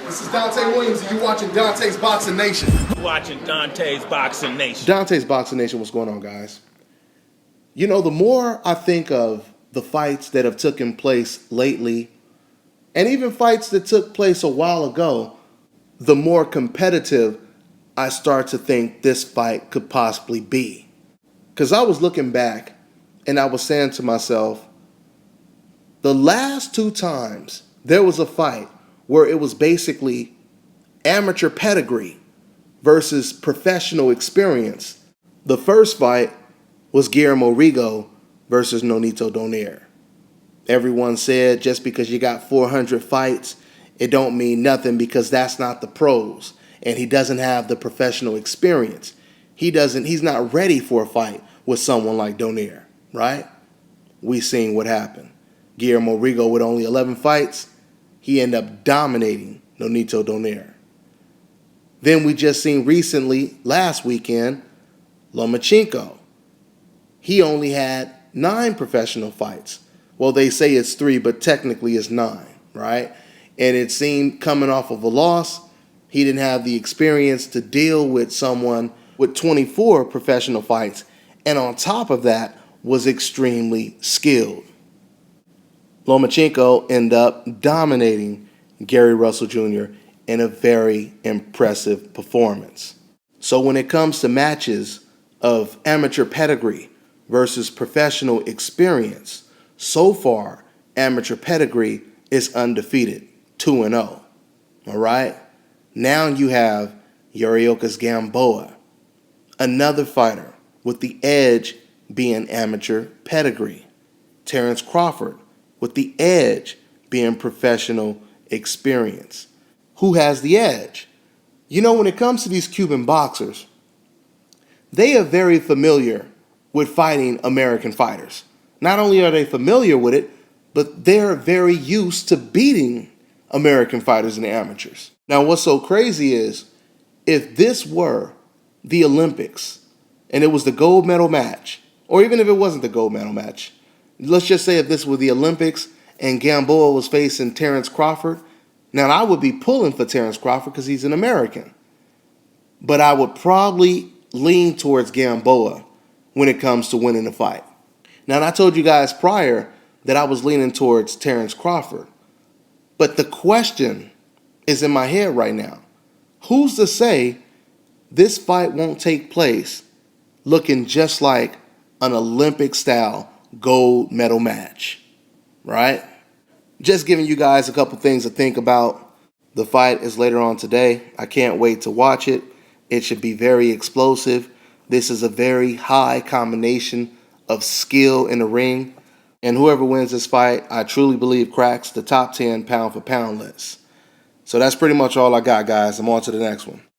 This is Dante Williams, and you're watching Dante's Boxing Nation. Watching Dante's Boxing Nation. Dante's Boxing Nation, what's going on, guys? You know, the more I think of the fights that have taken place lately, and even fights that took place a while ago, the more competitive I start to think this fight could possibly be. Because I was looking back, and I was saying to myself, the last two times there was a fight where it was basically amateur pedigree versus professional experience. The first fight was Guillermo Rigo versus Nonito Donaire. Everyone said just because you got 400 fights, it don't mean nothing because that's not the pros, and he doesn't have the professional experience. He's not ready for a fight with someone like Donaire, right? We seen what happened. Guillermo Rigo with only 11 fights, he ended up dominating Nonito Donaire. Then we just seen recently, last weekend, Lomachenko. He only had 9 professional fights. Well, they say it's 3, but technically it's 9, right? And it seemed coming off of a loss, he didn't have the experience to deal with someone with 24 professional fights, and on top of that, was extremely skilled. Lomachenko ended up dominating Gary Russell Jr. in a very impressive performance. So when it comes to matches of amateur pedigree versus professional experience, so far, amateur pedigree is undefeated, 2-0. All right? Now you have Yoriokas Gamboa, another fighter with the edge being amateur pedigree. Terrence Crawford, with the edge being professional experience. Who has the edge? You know, when it comes to these Cuban boxers, they are very familiar with fighting American fighters. Not only are they familiar with it, but they're very used to beating American fighters and amateurs. Now, what's so crazy is, if this were the Olympics, and it was the gold medal match, or even if it wasn't the gold medal match, let's just say if this were the Olympics and Gamboa was facing Terrence Crawford, now I would be pulling for Terrence Crawford because he's an American. But I would probably lean towards Gamboa when it comes to winning the fight. Now, I told you guys prior that I was leaning towards Terrence Crawford. But the question is in my head right now. Who's to say this fight won't take place looking just like an Olympic-style gold medal match, right? Just giving you guys a couple things to think about. The fight is later on today. I can't wait to watch it. It should be very explosive. This is a very high combination of skill in the ring. And whoever wins this fight, I truly believe cracks the top 10 pound for pound list. So that's pretty much all I got, guys. I'm on to the next one.